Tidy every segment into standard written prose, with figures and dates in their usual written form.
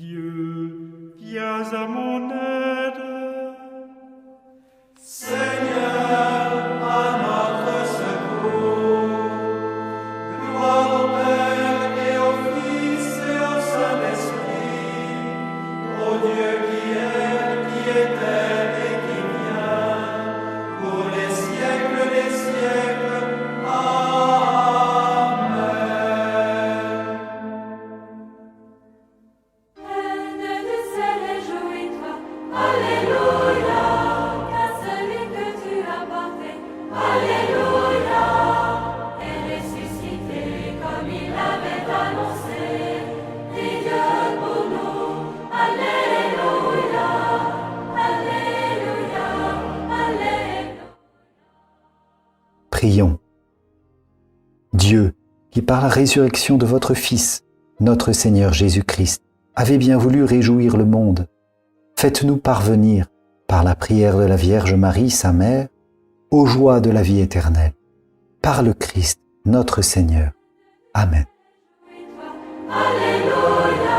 Dieu, viens à mon aide. Seigneur, à notre secours. Gloire au Père et au Fils et au Saint-Esprit, au Dieu qui était et qui vient, pour les siècles des siècles. Amen. Reine du ciel, réjouis-toi, Alléluia, car celui que tu as porté, Alléluia, est ressuscité comme il avait annoncé. Dis Dieu pour nous, Alléluia, Alléluia, Alléluia. Prions. Dieu, qui par la résurrection de votre Fils, notre Seigneur Jésus-Christ, avez bien voulu réjouir le monde, faites-nous parvenir, par la prière de la Vierge Marie, sa mère, aux joies de la vie éternelle. Par le Christ, notre Seigneur. Amen. Alléluia,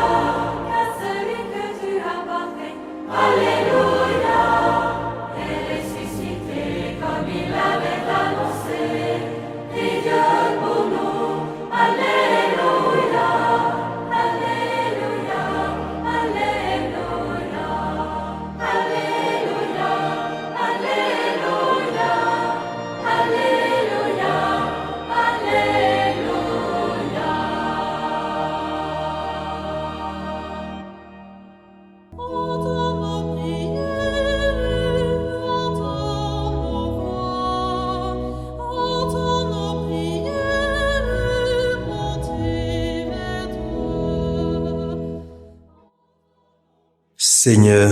car celui que tu as porté, Alléluia, est ressuscité comme il avait annoncé. Dis Dieu pour nous, Alléluia, Alléluia, Alléluia, Alléluia, Alléluia, Alléluia, Alléluia. Entends nos prières, entends nos voix, entends nos prières, montez vers toi. Seigneur,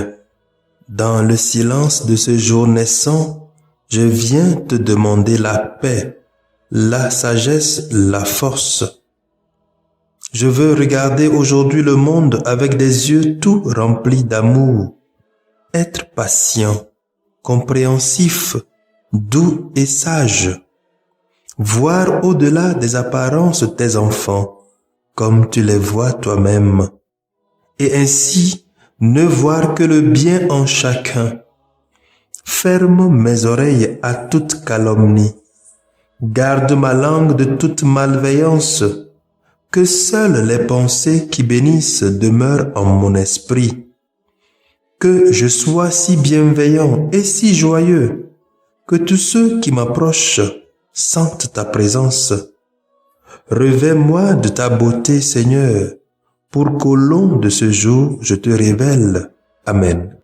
dans le silence de ce jour naissant, je viens te demander la paix, la sagesse, la force. Je veux regarder aujourd'hui le monde avec des yeux tout remplis d'amour, être patient, compréhensif, doux et sage, voir au-delà des apparences tes enfants, comme tu les vois toi-même, et ainsi ne voir que le bien en chacun. Ferme mes oreilles à toute calomnie, garde ma langue de toute malveillance, que seules les pensées qui bénissent demeurent en mon esprit. Que je sois si bienveillant et si joyeux, que tous ceux qui m'approchent sentent ta présence. Revêts-moi de ta beauté, Seigneur, pour qu'au long de ce jour je te révèle. Amen.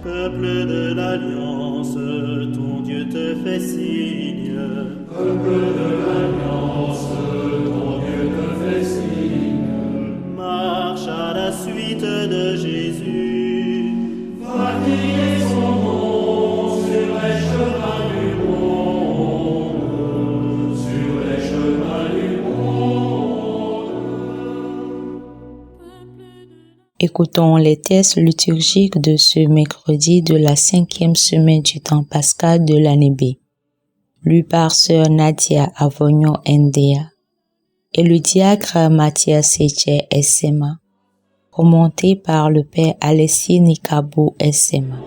Peuple de l'Alliance, ton Dieu te fait signe. Peuple de l'Alliance, ton Dieu te fait signe. Marche à la suite de Jésus. Va crier son nom sur les chemins du monde, sur les chemins du monde. Écoutons les textes liturgiques de ce mercredi de la 5e semaine du temps pascal de l'année B, lu par sœur Nadia Avognon Ndea et le diacre Mathias Seche SMA, commenté par le père Alessi Nikabo SMA.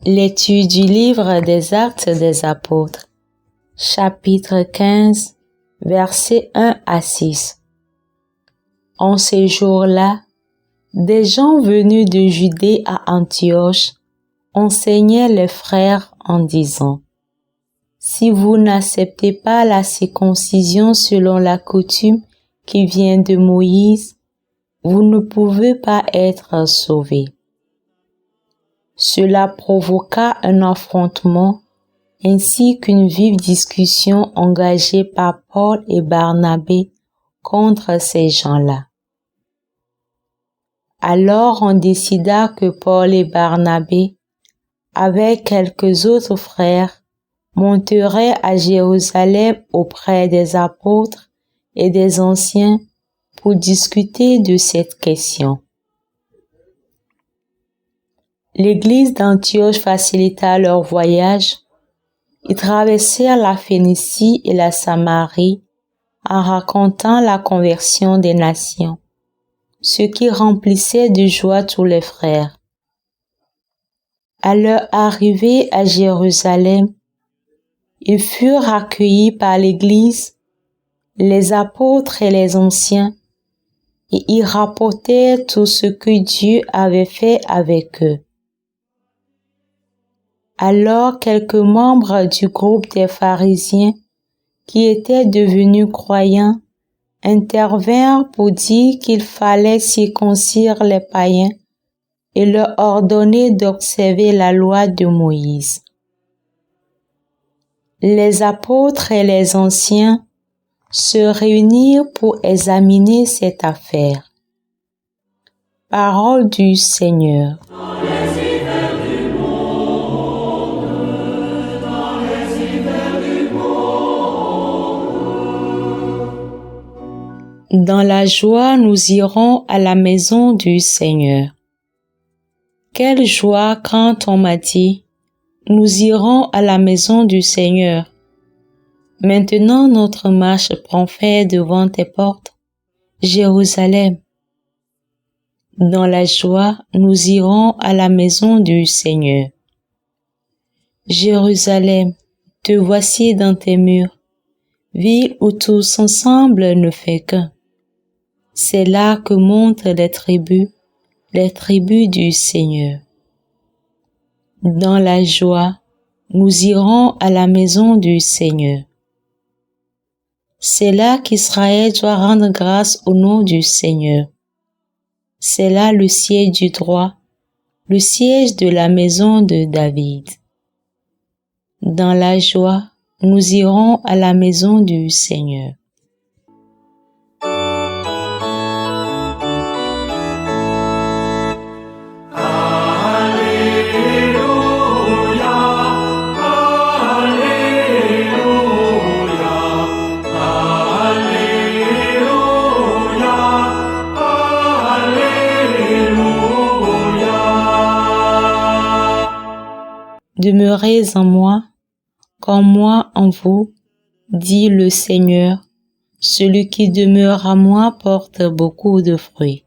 Lecture du livre des Actes des Apôtres. Chapitre 15, versets 1 à 6. En ces jours-là, des gens venus de Judée à Antioche enseignaient les frères en disant: Si vous n'acceptez pas la circoncision selon la coutume qui vient de Moïse, vous ne pouvez pas être sauvés. Cela provoqua un affrontement ainsi qu'une vive discussion engagée par Paul et Barnabé contre ces gens-là. Alors on décida que Paul et Barnabé, avec quelques autres frères, monteraient à Jérusalem auprès des apôtres et des anciens pour discuter de cette question. L'église d'Antioche facilita leur voyage. Ils traversèrent la Phénicie et la Samarie en racontant la conversion des nations, ce qui remplissait de joie tous les frères. À leur arrivée à Jérusalem, ils furent accueillis par l'Église, les apôtres et les anciens, et ils rapportèrent tout ce que Dieu avait fait avec eux. Alors quelques membres du groupe des pharisiens qui étaient devenus croyants intervinrent pour dire qu'il fallait circoncire les païens et leur ordonner d'observer la loi de Moïse. Les apôtres et les anciens se réunirent pour examiner cette affaire. Parole du Seigneur. Dans la joie, nous irons à la maison du Seigneur. Quelle joie quand on m'a dit, nous irons à la maison du Seigneur. Maintenant notre marche prend fin devant tes portes, Jérusalem. Dans la joie, nous irons à la maison du Seigneur. Jérusalem, te voici dans tes murs, ville où tous ensemble ne fait qu'un. C'est là que montent les tribus du Seigneur. Dans la joie, nous irons à la maison du Seigneur. C'est là qu'Israël doit rendre grâce au nom du Seigneur. C'est là le siège du droit, le siège de la maison de David. Dans la joie, nous irons à la maison du Seigneur. Demeurez en moi, comme moi en vous, dit le Seigneur. Celui qui demeure en moi porte beaucoup de fruits.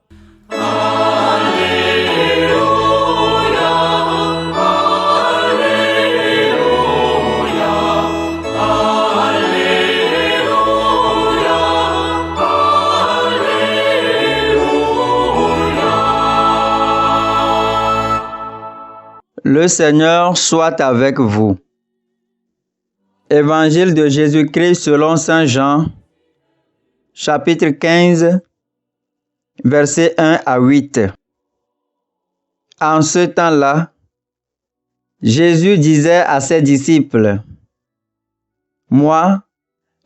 Le Seigneur soit avec vous. Évangile de Jésus-Christ selon Saint Jean, chapitre 15, versets 1 à 8. En ce temps-là, Jésus disait à ses disciples, « Moi,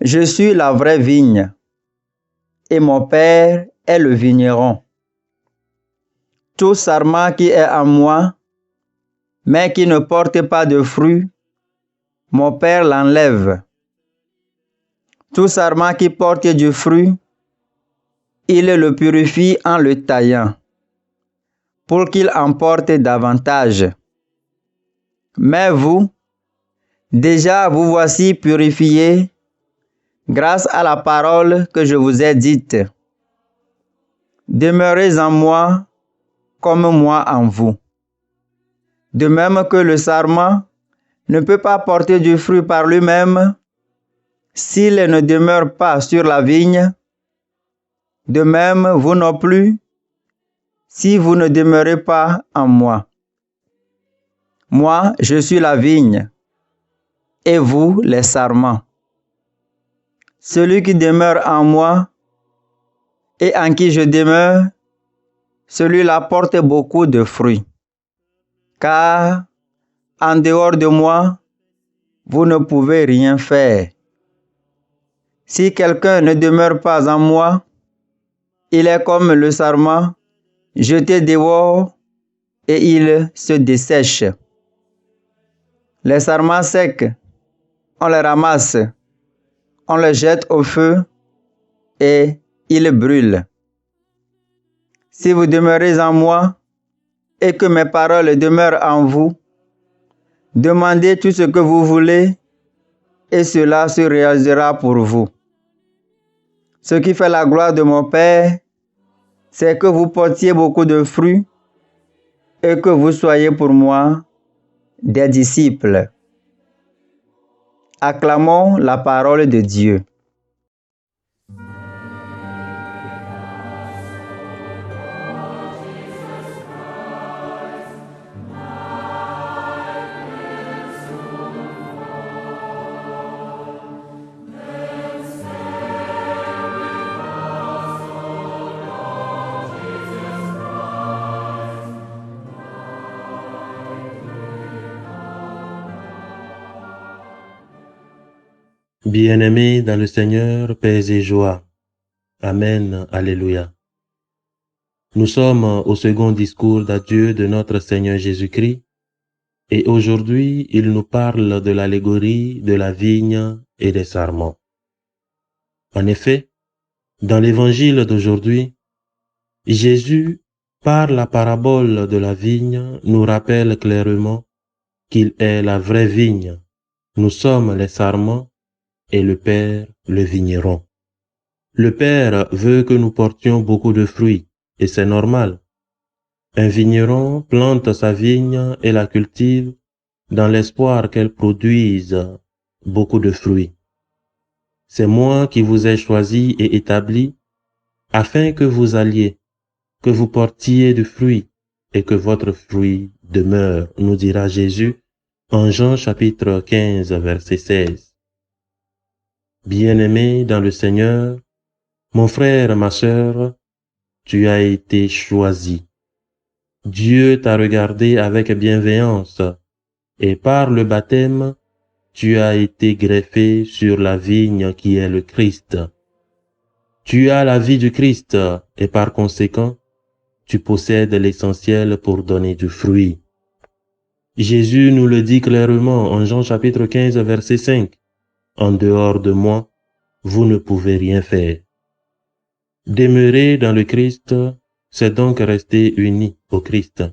je suis la vraie vigne, et mon Père est le vigneron. Tout sarment qui est en moi, mais qui ne porte pas de fruits, mon Père l'enlève. Tout sarment qui porte du fruit, il le purifie en le taillant, pour qu'il en porte davantage. Mais vous, déjà vous voici purifiés grâce à la parole que je vous ai dite. Demeurez en moi comme moi en vous. De même que le sarment ne peut pas porter du fruit par lui-même s'il ne demeure pas sur la vigne, de même vous non plus si vous ne demeurez pas en moi. Moi, je suis la vigne, et vous les sarments. Celui qui demeure en moi et en qui je demeure, celui-là porte beaucoup de fruits. Car, en dehors de moi, vous ne pouvez rien faire. Si quelqu'un ne demeure pas en moi, il est comme le sarment, jeté dehors, et il se dessèche. Les sarments secs, on les ramasse, on les jette au feu, et ils brûlent. Si vous demeurez en moi et que mes paroles demeurent en vous, demandez tout ce que vous voulez et cela se réalisera pour vous. Ce qui fait la gloire de mon Père, c'est que vous portiez beaucoup de fruits et que vous soyez pour moi des disciples. Acclamons la parole de Dieu. Bien-aimés dans le Seigneur, paix et joie. Amen, alléluia. Nous sommes au second discours d'adieu de notre Seigneur Jésus-Christ et aujourd'hui il nous parle de l'allégorie de la vigne et des sarments. En effet, dans l'évangile d'aujourd'hui, Jésus, par la parabole de la vigne, nous rappelle clairement qu'il est la vraie vigne. Nous sommes les sarments et le Père, le vigneron. Le Père veut que nous portions beaucoup de fruits, et c'est normal. Un vigneron plante sa vigne et la cultive dans l'espoir qu'elle produise beaucoup de fruits. C'est moi qui vous ai choisi et établi afin que vous alliez, que vous portiez du fruit et que votre fruit demeure, nous dira Jésus en Jean chapitre 15, verset 16. Bien-aimé dans le Seigneur, mon frère, ma sœur, tu as été choisi. Dieu t'a regardé avec bienveillance et par le baptême, tu as été greffé sur la vigne qui est le Christ. Tu as la vie du Christ et par conséquent, tu possèdes l'essentiel pour donner du fruit. Jésus nous le dit clairement en Jean chapitre 15, verset 5. En dehors de moi, vous ne pouvez rien faire. Demeurer dans le Christ, c'est donc rester uni au Christ.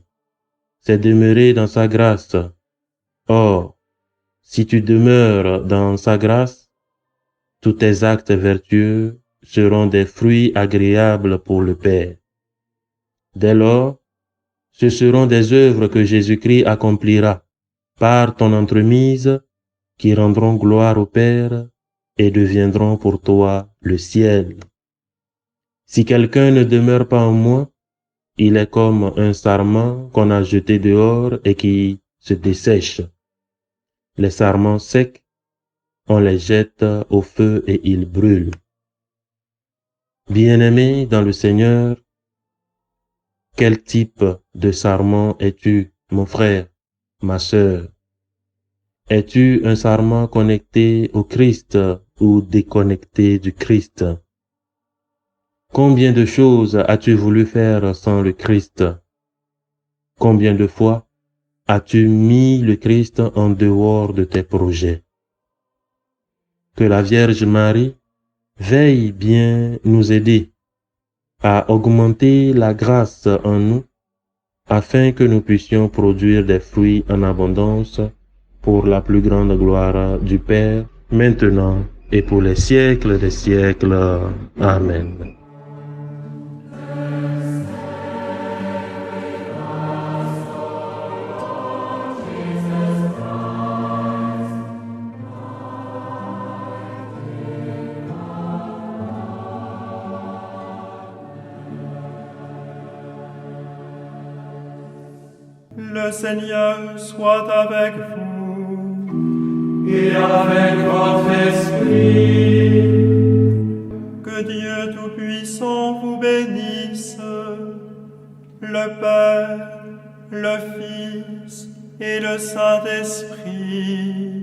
C'est demeurer dans sa grâce. Or, si tu demeures dans sa grâce, tous tes actes vertueux seront des fruits agréables pour le Père. Dès lors, ce seront des œuvres que Jésus-Christ accomplira par ton entremise qui rendront gloire au Père et deviendront pour toi le ciel. Si quelqu'un ne demeure pas en moi, il est comme un sarment qu'on a jeté dehors et qui se dessèche. Les sarments secs, on les jette au feu et ils brûlent. Bien-aimé dans le Seigneur, quel type de sarment es-tu, mon frère, ma sœur? Es-tu un sarment connecté au Christ ou déconnecté du Christ? Combien de choses as-tu voulu faire sans le Christ? Combien de fois as-tu mis le Christ en dehors de tes projets? Que la Vierge Marie veille bien nous aider à augmenter la grâce en nous afin que nous puissions produire des fruits en abondance pour la plus grande gloire du Père, maintenant et pour les siècles des siècles. Amen. Le Seigneur soit avec vous. Et avec votre esprit. Que Dieu Tout-Puissant vous bénisse, le Père, le Fils et le Saint-Esprit.